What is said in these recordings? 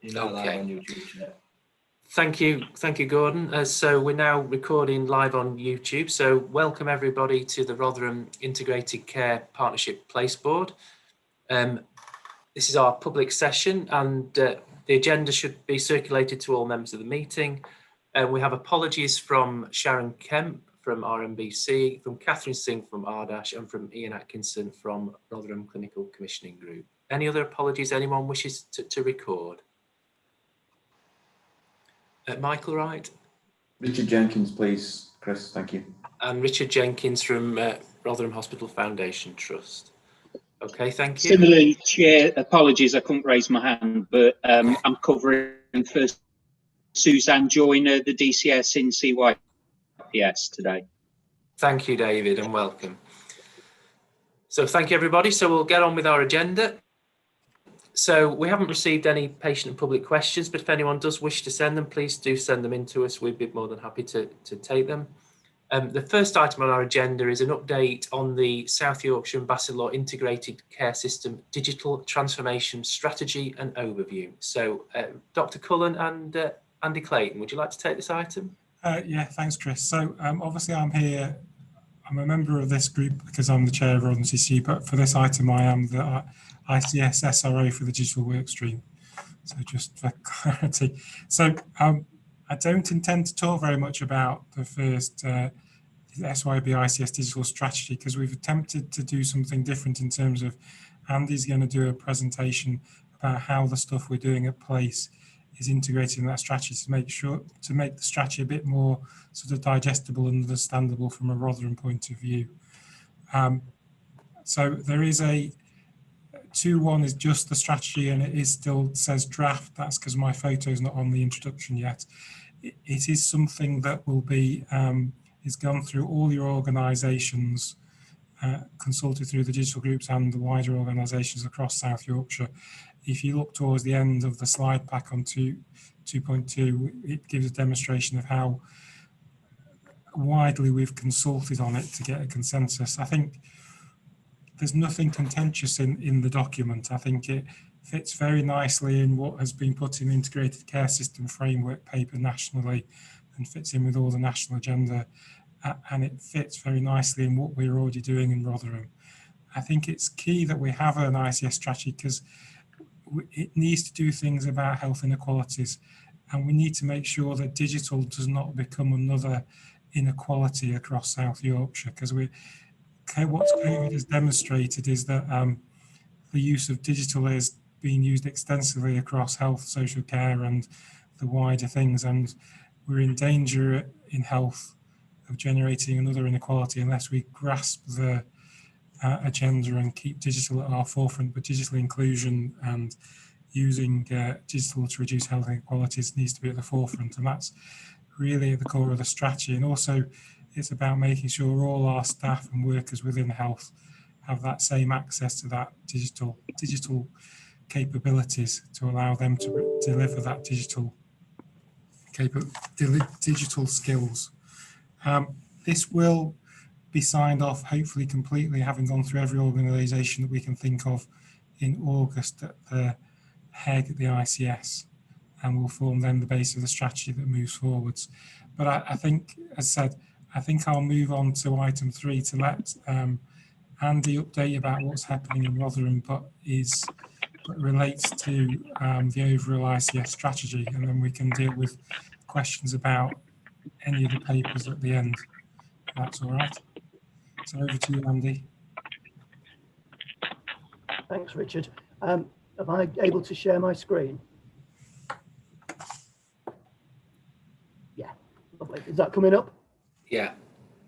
You're now live Okay. on YouTube today. Thank you, Gordon. So we're now recording live on YouTube. So welcome everybody to the Rotherham Integrated Care Partnership Place Board. This is our public session, and the agenda should be circulated to all members of the meeting. We have apologies from Sharon Kemp from RMBC, from Catherine Singh from RDASH, and from Ian Atkinson from Rotherham Clinical Commissioning Group. Any other apologies anyone wishes to record? Michael Wright? Richard Jenkins, please, Chris, thank you. And Richard Jenkins from Rotherham Hospital Foundation Trust. Okay, thank you. Similarly, Chair, apologies, I couldn't raise my hand, but I'm covering for Suzanne Joyner, the DCS in CYPS today. Thank you, David, and welcome. So thank you, everybody. So we'll get on with our agenda. So we haven't received any patient and public questions, but if anyone does wish to send them, please do send them in to us. We'd be more than happy to take them. The first item on our agenda is an update on the South Yorkshire and Bassetlaw Integrated Care System Digital Transformation Strategy and Overview. So Dr. Cullen and Andy Clayton, would you like to take this item? Yeah, thanks, Chris. So obviously I'm here, I'm a member of this group because I'm the chair of Rotherham CC, but for this item I am the ICS SRO for the digital workstream. So just for clarity. So I don't intend to talk very much about the first SYB ICS digital strategy because we've attempted to do something different in terms of Andy's going to do a presentation about how the stuff we're doing at Place is integrated in that strategy to make the strategy a bit more sort of digestible and understandable from a Rotherham point of view. So there is a 2.1 is just the strategy and it is still says draft. That's because my photo is not on the introduction yet. It is something that will be is gone through all your organisations, consulted through the digital groups and the wider organisations across South Yorkshire. If you look towards the end of the slide pack on 2.2, it gives a demonstration of how widely we've consulted on it to get a consensus. I think there's nothing contentious in the document. I think it fits very nicely in what has been put in the Integrated Care System Framework paper nationally and fits in with all the national agenda. And it fits very nicely in what we're already doing in Rotherham. I think it's key that we have an ICS strategy because it needs to do things about health inequalities. And we need to make sure that digital does not become another inequality across South Yorkshire because what COVID has demonstrated is that the use of digital is being used extensively across health, social care and the wider things. And we're in danger in health of generating another inequality unless we grasp the agenda and keep digital at our forefront. But digital inclusion and using digital to reduce health inequalities needs to be at the forefront. And that's really at the core of the strategy. And also it's about making sure all our staff and workers within health have that same access to that digital capabilities to allow them to deliver that digital skills. This will be signed off hopefully completely, having gone through every organisation that we can think of in August at the HEG at the ICS, and will form then the base of the strategy that moves forwards. But I think, as said, I think I'll move on to item 3 to let Andy update about what's happening in Rotherham, but relates to the overall ICS strategy, and then we can deal with questions about any of the papers at the end. That's all right. So over to you, Andy. Thanks, Richard. Am I able to share my screen? Yeah, lovely. Is that coming up? Yeah.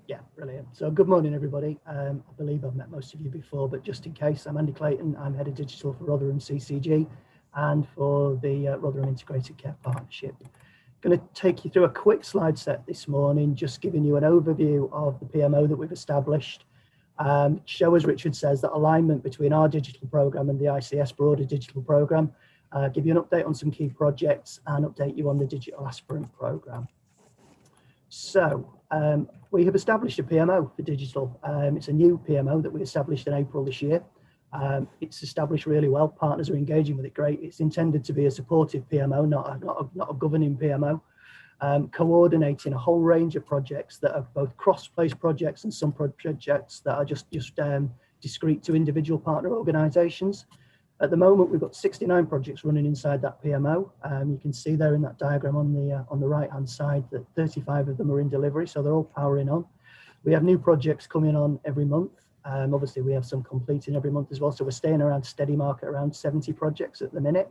Yeah, brilliant. So good morning, everybody. I believe I've met most of you before, but just in case, I'm Andy Clayton. I'm Head of Digital for Rotherham CCG and for the Rotherham Integrated Care Partnership. Going to take you through a quick slide set this morning, just giving you an overview of the PMO that we've established. Show, as Richard says, that alignment between our digital programme and the ICS broader digital programme. Give you an update on some key projects and update you on the digital aspirant programme. So we have established a PMO for digital. It's a new PMO that we established in April this year. It's established really well. Partners are engaging with it great. It's intended to be a supportive PMO, not a governing PMO, coordinating a whole range of projects that are both cross-place projects and some projects that are just discrete to individual partner organisations. At the moment, we've got 69 projects running inside that PMO. You can see there in that diagram on the right-hand side that 35 of them are in delivery, so they're all powering on. We have new projects coming on every month. Obviously, we have some completing every month as well, so we're staying around steady market, around 70 projects at the minute.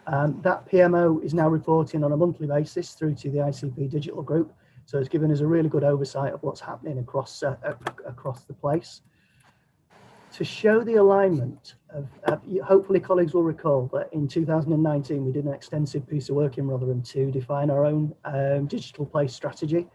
That PMO is now reporting on a monthly basis through to the ICP digital group, so it's given us a really good oversight of what's happening across the place. To show the alignment of, hopefully colleagues will recall that in 2019 we did an extensive piece of work in Rotherham to define our own digital place strategy.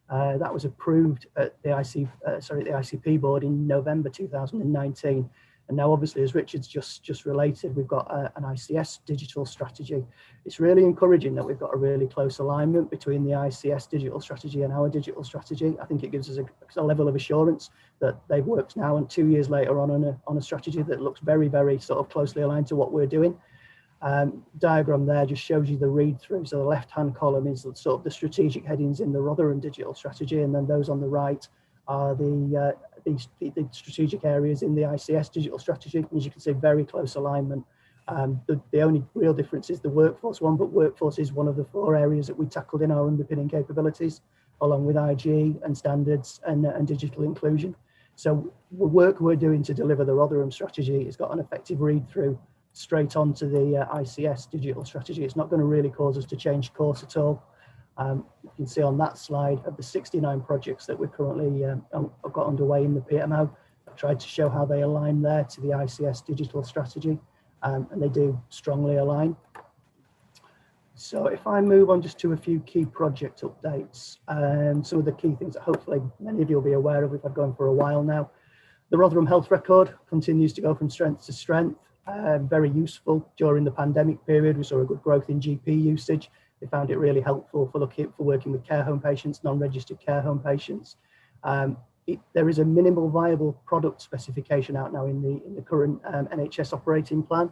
That was approved at the ICP board in November 2019. And now obviously, as Richard's just related, we've got an ICS digital strategy. It's really encouraging that we've got a really close alignment between the ICS digital strategy and our digital strategy. I think it gives us a level of assurance that they've worked now and 2 years later on a strategy that looks very, very sort of closely aligned to what we're doing. Diagram there just shows you the read through. So the left-hand column is sort of the strategic headings in the Rotherham digital strategy, and then those on the right are the strategic areas in the ICS digital strategy. As you can see, very close alignment. The only real difference is the workforce one, but workforce is one of the 4 areas that we tackled in our underpinning capabilities, along with IG and standards and digital inclusion. So the work we're doing to deliver the Rotherham strategy has got an effective read through straight onto the ICS digital strategy. It's not going to really cause us to change course at all. You can see on that slide of the 69 projects that we're currently have got underway in the PMO. I've tried to show how they align there to the ICS digital strategy, and they do strongly align. So if I move on just to a few key project updates, some of the key things that hopefully many of you will be aware of, we've had going for a while now. The Rotherham Health Record continues to go from strength to strength. Very useful during the pandemic period. We saw a good growth in GP usage. They found it really helpful for working with care home patients, non-registered care home patients. There is a minimal viable product specification out now in the current NHS operating plan,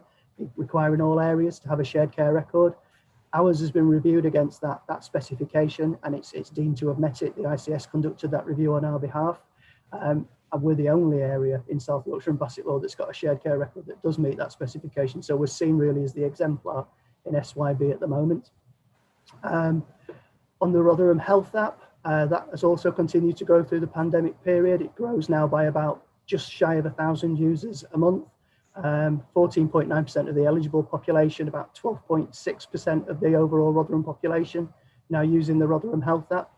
requiring all areas to have a shared care record. Ours has been reviewed against that specification, and it's deemed to have met it. The ICS conducted that review on our behalf. And we're the only area in South Yorkshire and Bassetlaw that's got a shared care record that does meet that specification. So we're seen really as the exemplar in SYB at the moment. On the Rotherham Health app, that has also continued to grow through the pandemic period. It grows now by about just shy of 1,000 users a month. 14.9% of the eligible population, about 12.6% of the overall Rotherham population now using the Rotherham Health app.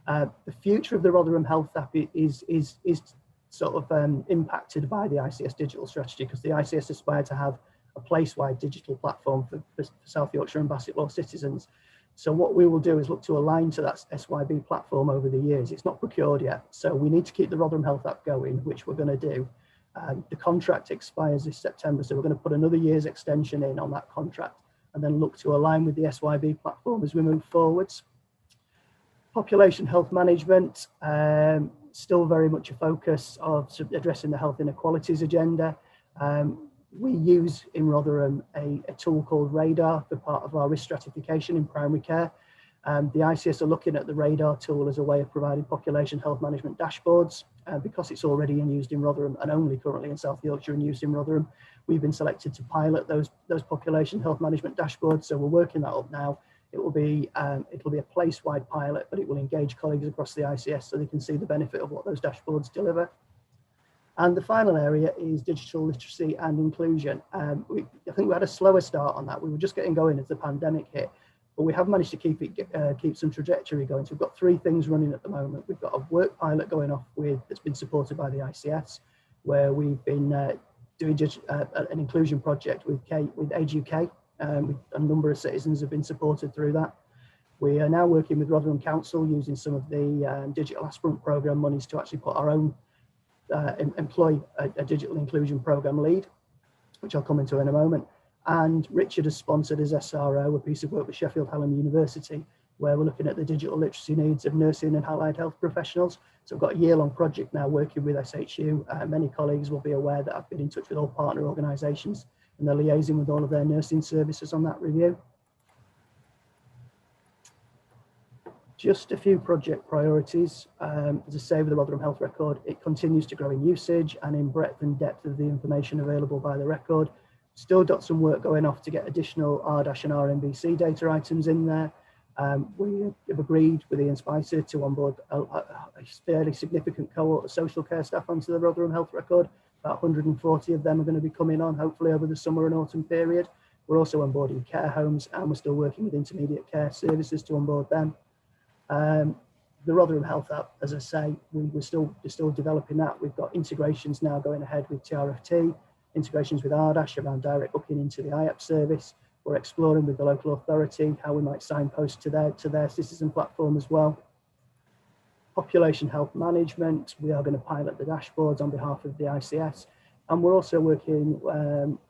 The future of the Rotherham Health app is sort of impacted by the ICS digital strategy, because the ICS aspired to have a place-wide digital platform for South Yorkshire and Bassetlaw citizens. So what we will do is look to align to that SYB platform over the years. It's not procured yet, so we need to keep the Rotherham Health app going, which we're going to do. The contract expires this September, so we're going to put another year's extension in on that contract and then look to align with the SYB platform as we move forwards. Population health management, still very much a focus of addressing the health inequalities agenda. We use in Rotherham a tool called Radar for part of our risk stratification in primary care. The ICS are looking at the Radar tool as a way of providing population health management dashboards. Because it's already used in Rotherham and only currently in South Yorkshire and used in Rotherham, we've been selected to pilot those population health management dashboards. So we're working that up now. It'll be a place-wide pilot, but it will engage colleagues across the ICS so they can see the benefit of what those dashboards deliver. And the final area is digital literacy and inclusion. I think we had a slower start on that. We were just getting going as the pandemic hit, but we have managed to keep some trajectory going. So we've got 3 things running at the moment. We've got a work pilot going off that's been supported by the ICS, where we've been doing an inclusion project with Age UK. A number of citizens have been supported through that. We are now working with Rotherham Council using some of the digital aspirant programme monies to actually put our own employ a digital inclusion programme lead, which I'll come into in a moment. And Richard has sponsored as SRO a piece of work with Sheffield Hallam University where we're looking at the digital literacy needs of nursing and allied health professionals. So I've got a year-long project now working with SHU. Many colleagues will be aware that I've been in touch with all partner organisations and they're liaising with all of their nursing services on that review. Just a few project priorities. As I say, with the Rotherham Health Record, it continues to grow in usage and in breadth and depth of the information available by the record. Still got some work going off to get additional RDASH and RMBC data items in there. We have agreed with Ian Spicer to onboard a fairly significant cohort of social care staff onto the Rotherham Health Record. About 140 of them are going to be coming on, hopefully over the summer and autumn period. We're also onboarding care homes, and we're still working with intermediate care services to onboard them. The Rotherham Health app, as I say, we're still developing that. We've got integrations now going ahead with TRFT, integrations with RDASH around direct booking into the IAP service. We're exploring with the local authority how we might signpost to their citizen platform as well. Population health management, we are going to pilot the dashboards on behalf of the ICS. And we're also working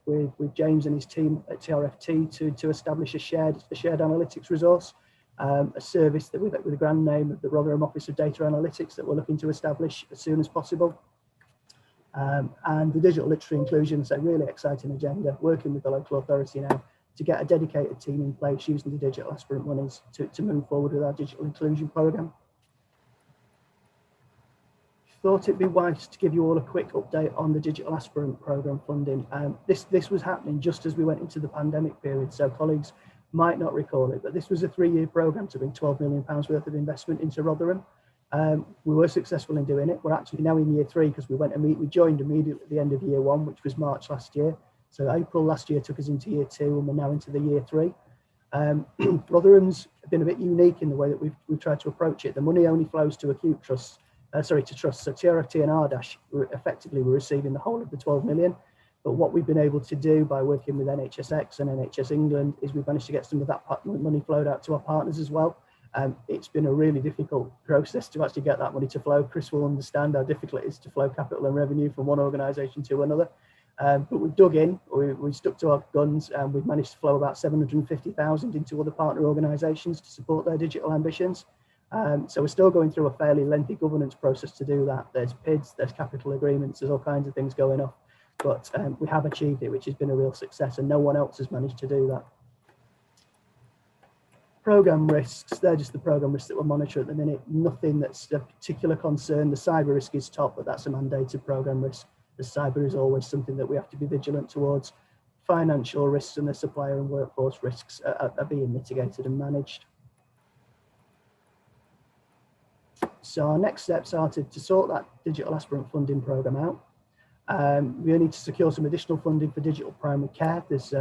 with James and his team at TRFT to establish a shared analytics resource. A service that with the grand name of the Rotherham Office of Data Analytics that we're looking to establish as soon as possible. And the digital literacy inclusion is a really exciting agenda, working with the local authority now to get a dedicated team in place using the digital aspirant monies to move forward with our digital inclusion programme. Thought it'd be wise to give you all a quick update on the digital aspirant programme funding. This was happening just as we went into the pandemic period, so colleagues might not recall it, but this was a 3-year programme to bring £12 million worth of investment into Rotherham. We were successful in doing it. We're actually now in year 3 because we joined immediately at the end of year 1, which was March last year. So April last year took us into year 2 and we're now into the year 3. Rotherham's been a bit unique in the way that we've tried to approach it. The money only flows to acute trusts, to trusts. So TRFT and RDASH effectively were receiving the whole of the 12 million. But what we've been able to do by working with NHSX and NHS England is we've managed to get some of that money flowed out to our partners as well. It's been a really difficult process to actually get that money to flow. Chris will understand how difficult it is to flow capital and revenue from one organisation to another. But we've dug in, we stuck to our guns, and we've managed to flow about 750,000 into other partner organisations to support their digital ambitions. So we're still going through a fairly lengthy governance process to do that. There's PIDs, there's capital agreements, there's all kinds of things going on. But we have achieved it, which has been a real success, and no one else has managed to do that. Programme risks, they're just the programme risks that we're monitoring at the minute. Nothing that's a particular concern. The cyber risk is top, but that's a mandated programme risk. The cyber is always something that we have to be vigilant towards. Financial risks and the supplier and workforce risks are being mitigated and managed. So our next steps are to sort that digital aspirant funding programme out. We need to secure some additional funding for digital primary care. There's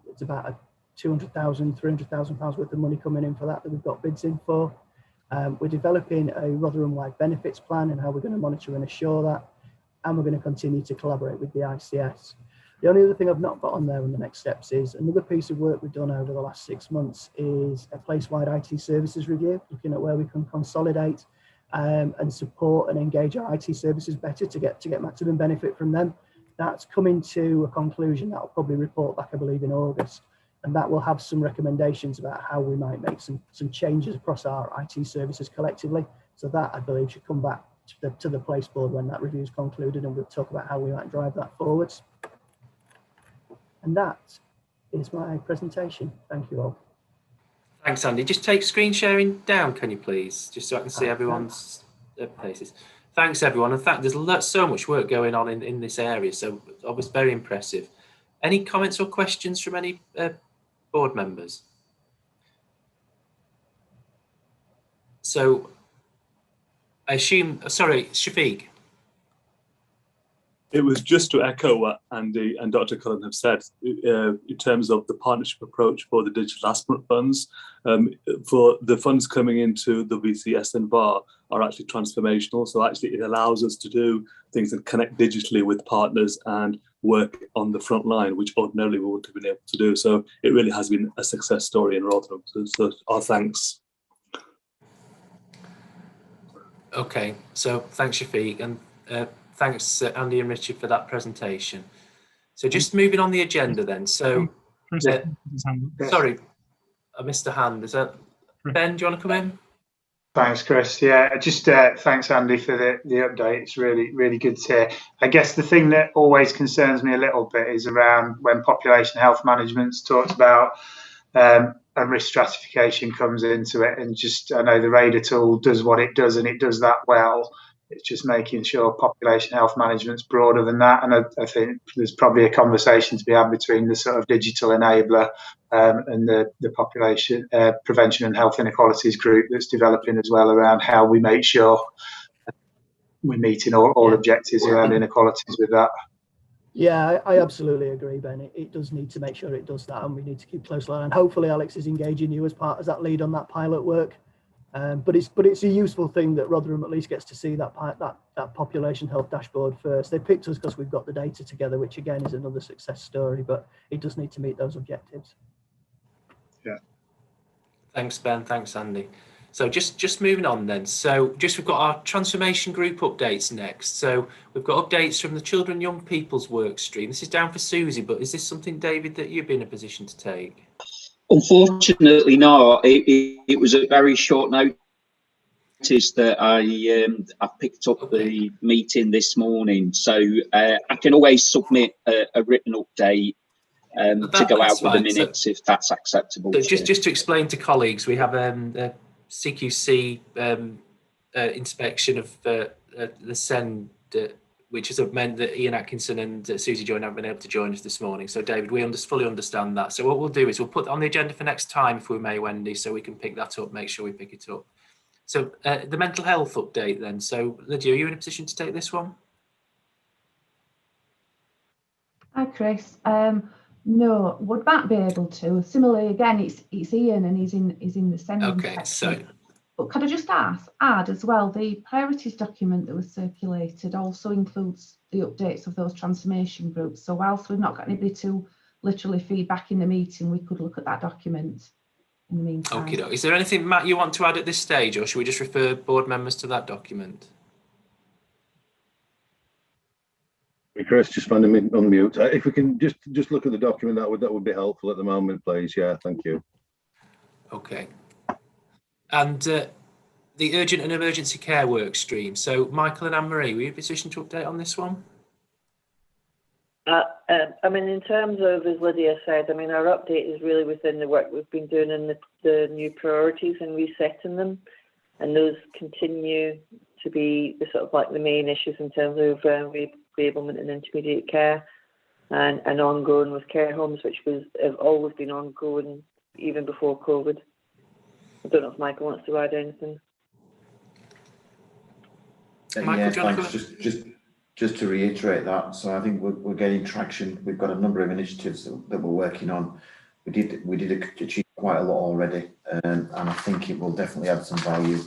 it's about a £200,000, £300,000 worth of money coming in for that we've got bids in for. We're developing a Rotherham-wide benefits plan and how we're going to monitor and assure that. And we're going to continue to collaborate with the ICS. The only other thing I've not got on there in the next steps is another piece of work we've done over the last 6 months is a place-wide IT services review, looking at where we can consolidate and support and engage our IT services better to get maximum benefit from them. That's coming to a conclusion that I'll probably report back, I believe, in August. And that will have some recommendations about how we might make some changes across our IT services collectively. So that, I believe, should come back to the place board when that review is concluded, and we'll talk about how we might drive that forwards. And that is my presentation. Thank you all. Thanks, Andy. Just take screen sharing down, can you please? Just so I can see everyone's faces. Thanks, everyone. In fact, there's so much work going on in this area, so it was very impressive. Any comments or questions from any board members? So I assume, sorry, Shafiq. It was just to echo what Andy and Dr. Cullen have said in terms of the partnership approach for the digital aspirant funds. For the funds coming into the VCS and VAR are actually transformational. So actually it allows us to do things that connect digitally with partners and work on the front line, which ordinarily we wouldn't have been able to do. So it really has been a success story in Rotherham. So our thanks. Okay, so thanks, Shafiq, and thanks, Andy and Richard, for that presentation. So just moving on the agenda then. So, sorry, I missed a hand. Is that Ben, do you want to come in? Thanks, Chris. Yeah, just thanks, Andy, for the update. It's really good to hear. I guess the thing that always concerns me a little bit is around when population health management's talked about and risk stratification comes into it. And just, I know the radar tool does what it does and it does that well. It's just making sure population health management's broader than that. And I think there's probably a conversation to be had between the sort of digital enabler and the population prevention and health inequalities group that's developing as well around how we make sure we're meeting all objectives around inequalities with that. Yeah, I absolutely agree, Ben. It does need to make sure it does that, and we need to keep close line. And hopefully, Alex is engaging you as part as that lead on that pilot work. But it's a useful thing that Rotherham at least gets to see that population health dashboard first. They picked us because we've got the data together, which again is another success story. But it does need to meet those objectives. Yeah. Thanks, Ben. Thanks, Andy. So just moving on then. So we've got our transformation group updates next. So we've got updates from the Children and Young People's work stream. This is down for Susie, but is this something, David, that you've been in a position to take? Unfortunately not. It was a very short notice that I picked up the meeting this morning. So I can always submit a written update to go out with the minutes if that's acceptable. So just to explain to colleagues, we have a CQC inspection of the SEND, which has meant that Ian Atkinson and Susie Joyner haven't been able to join us this morning. So David, we fully understand that. So what we'll do is we'll put it on the agenda for next time, if we may, Wendy, so we can pick that up, make sure we pick it up. So the mental health update then. So Lydia, are you in a position to take this one? Hi, Chris. No, would Matt be able to? Similarly, again, it's Ian and he's in the sending section. But could I just add as well, the priorities document that was circulated also includes the updates of those transformation groups. So whilst we've not got anybody to literally feed back in the meeting, we could look at that document in the meantime. Okay, is there anything, Matt, you want to add at this stage, or should we just refer board members to that document? Chris, just finding me on mute. If we can just look at the document, that would be helpful at the moment, please. Yeah, thank you. Okay. And the urgent and emergency care work stream. So Michael and Anne-Marie, were you in a position to update on this one? I mean, in terms of, as Lydia said, I mean, our update is really within the work we've been doing in the new priorities and resetting them. And those continue to be the sort of like the main issues in terms of reablement and intermediate care and ongoing with care homes, which have always been ongoing even before COVID. I don't know if Michael wants to add anything. Yeah, thanks. Just to reiterate that, so I think we're getting traction. We've got a number of initiatives that we're working on. We did achieve quite a lot already, and I think it will definitely add some value.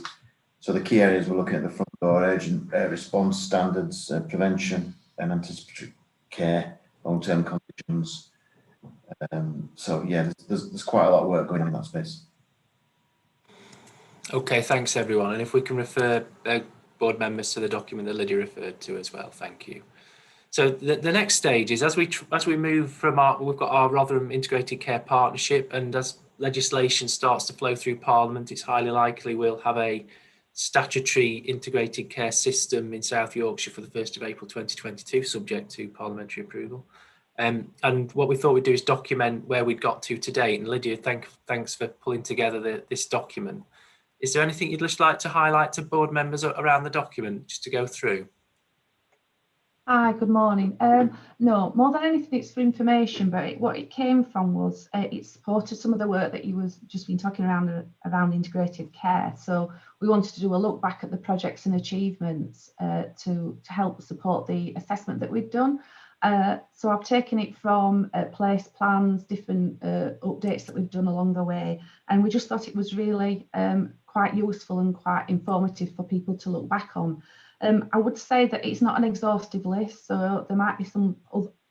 So the key areas we're looking at: the front door urgent response standards, prevention and anticipatory care, long-term conditions. So yeah, there's quite a lot of work going on in that space. Okay, thanks everyone. And if we can refer board members to the document that Lydia referred to as well, thank you. So the next stage is as we move from we've got our Rotherham Integrated Care Partnership, and as legislation starts to flow through Parliament, it's highly likely we'll have a statutory integrated care system in South Yorkshire for the 1st of April 2022, subject to parliamentary approval. And what we thought we'd do is document where we'd got to today. And Lydia, thanks for pulling together this document. Is there anything you'd just like to highlight to board members around the document, just to go through? Hi, good morning. No, more than anything, it's for information, but what it came from was it supported some of the work that you was just been talking around integrated care. So we wanted to do a look back at the projects and achievements to help support the assessment that we've done. So I've taken it from place plans, different updates that we've done along the way, and we just thought it was really quite useful and quite informative for people to look back on. I would say that it's not an exhaustive list, so there might be some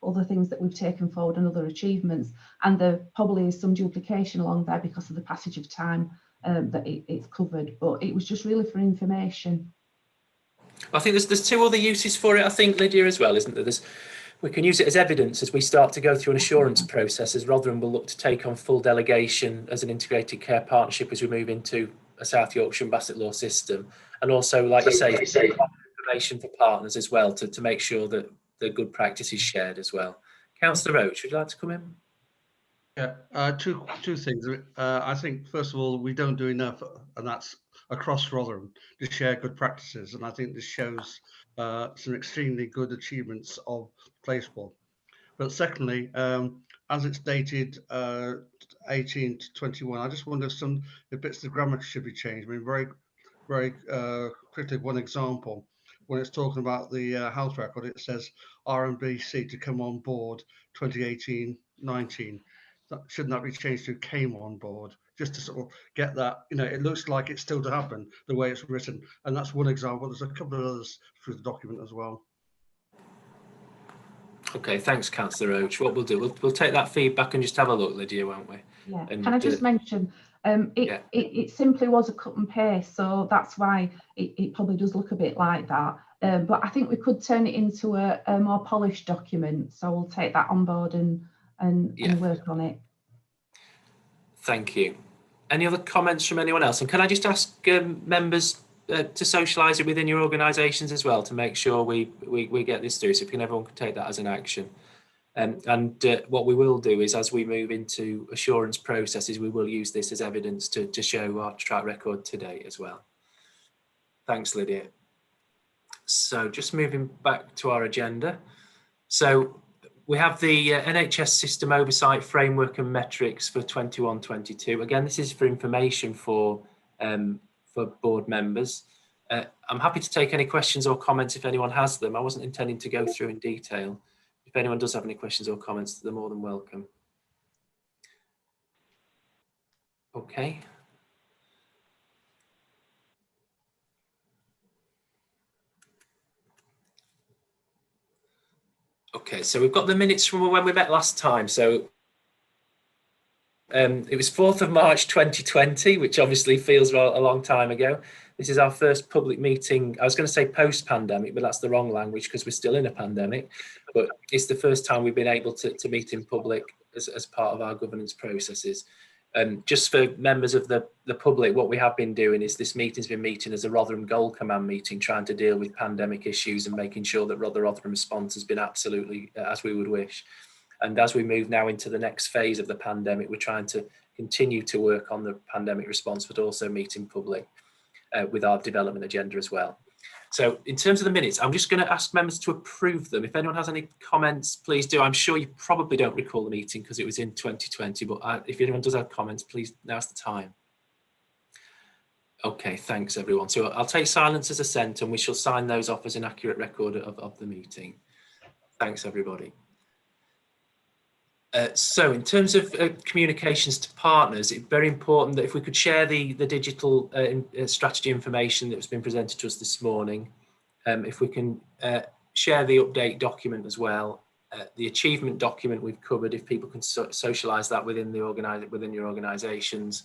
other things that we've taken forward and other achievements, and there probably is some duplication along there because of the passage of time that it's covered, but it was just really for information. I think there's two other uses for it, I think, Lydia, as well, isn't there? We can use it as evidence as we start to go through an assurance process, as Rotherham will look to take on full delegation as an integrated care partnership as we move into a South Yorkshire and Basset Law system. And also, like you say, information for partners as well to make sure that the good practice is shared as well. Councillor Roach, would you like to come in? Yeah, two things. I think, first of all, we don't do enough, and that's across Rotherham, to share good practices. And I think this shows some extremely good achievements of Placeboard. But secondly, as it's dated 18 to 21, I just wonder if bits of the grammar should be changed. I mean, very quickly, one example, when it's talking about the health record, it says RMBC to come on board 2018-19. Shouldn't that be changed to came on board, just to sort of get that, it looks like it's still to happen the way it's written. And that's one example. There's a couple of others through the document as well. Okay, thanks, Councillor Roach. What we'll do, we'll take that feedback and just have a look, Lydia, won't we? Yeah. And, can I just mention, it simply was a cut and paste, so that's why it probably does look a bit like that. But I think we could turn it into a more polished document. So we'll take that on board and work on it. Thank you. Any other comments from anyone else? And can I just ask members to socialise it within your organisations as well to make sure we get this through, so everyone can take that as an action. And what we will do is, as we move into assurance processes, we will use this as evidence to show our track record to date as well. Thanks, Lydia. So just moving back to our agenda. So we have the NHS System Oversight Framework and Metrics for 21-22. Again, this is for information for board members. I'm happy to take any questions or comments if anyone has them. I wasn't intending to go through in detail. If anyone does have any questions or comments, they're more than welcome. Okay. Okay, so we've got the minutes from when we met last time. So it was 4th of March 2020, which obviously feels a long time ago. This is our first public meeting. I was going to say post-pandemic, but that's the wrong language because we're still in a pandemic. But it's the first time we've been able to meet in public as part of our governance processes. Just for members of the public, what we have been doing is this meeting's been meeting as a Rotherham Goal Command meeting, trying to deal with pandemic issues and making sure that Rotherham response has been absolutely as we would wish. And as we move now into the next phase of the pandemic, we're trying to continue to work on the pandemic response, but also meet in public with our development agenda as well. So in terms of the minutes, I'm just going to ask members to approve them. If anyone has any comments, please do. I'm sure you probably don't recall the meeting because it was in 2020, but if anyone does have comments, please, now's the time. Okay, thanks everyone. So I'll take silence as assent and we shall sign those off as an accurate record of the meeting. Thanks everybody. So in terms of communications to partners, it's very important that if we could share the digital strategy information that's been presented to us this morning, if we can share the update document as well, the achievement document we've covered, if people can socialise that within your organisations,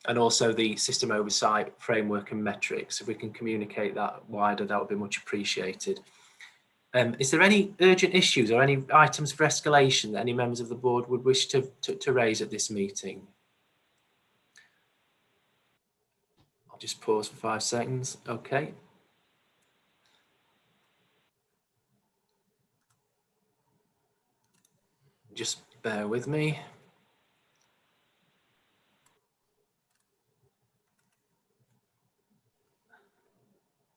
and also the system oversight framework and metrics. If we can communicate that wider, that would be much appreciated. Is there any urgent issues or any items for escalation that any members of the board would wish to raise at this meeting? I'll just pause for 5 seconds. Okay. Just bear with me.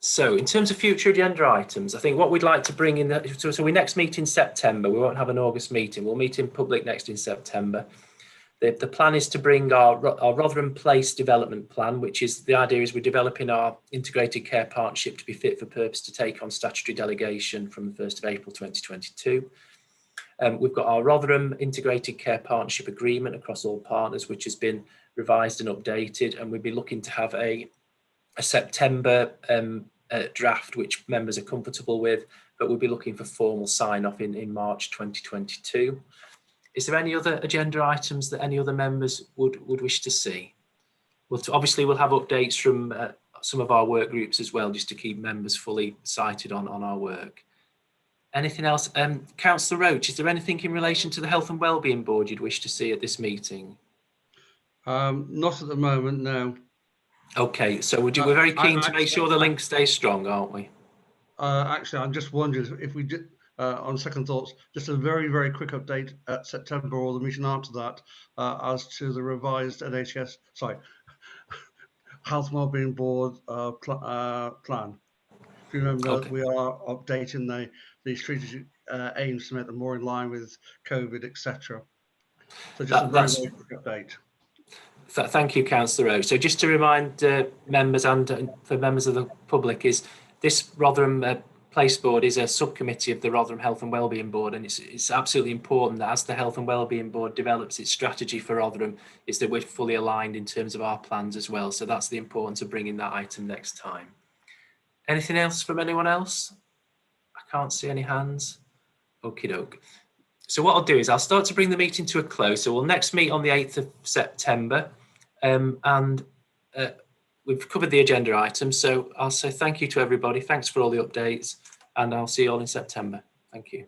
So in terms of future agenda items, I think what we'd like to bring in, so we next meet in September. We won't have an August meeting. We'll meet in public next in September. The plan is to bring our Rotherham Place development plan, which is the idea is we're developing our integrated care partnership to be fit for purpose to take on statutory delegation from the 1st of April 2022. We've got our Rotherham integrated care partnership agreement across all partners, which has been revised and updated, and we'll be looking to have a September draft which members are comfortable with, but we'll be looking for formal sign-off in March 2022. Is there any other agenda items that any other members would wish to see? Obviously we'll have updates from some of our work groups as well, just to keep members fully sighted on our work. Anything else? Councillor Roach, is there anything in relation to the Health and Wellbeing Board you'd wish to see at this meeting? Not at the moment, no. Okay, so we're very keen to make sure the link stays strong, aren't we? Actually, I'm just wondering if we did, on second thoughts, just a very, very quick update at September or the meeting after that as to the revised Health and Wellbeing Board plan. If you remember, Okay. we are updating the strategic aims to make them more in line with COVID, etc. So just a very, very quick update. Thank you, Councillor Rowe. So just to remind members and for members of the public, is this Rotherham Place Board is a subcommittee of the Rotherham Health and Wellbeing Board, and it's absolutely important that as the Health and Wellbeing Board develops its strategy for Rotherham, is that we're fully aligned in terms of our plans as well. So that's the importance of bringing that item next time. Anything else from anyone else? I can't see any hands. Okie doke. So what I'll do is I'll start to bring the meeting to a close. So we'll next meet on the 8th of September. We've covered the agenda items, so I'll say thank you to everybody. Thanks for all the updates, and I'll see you all in September. Thank you.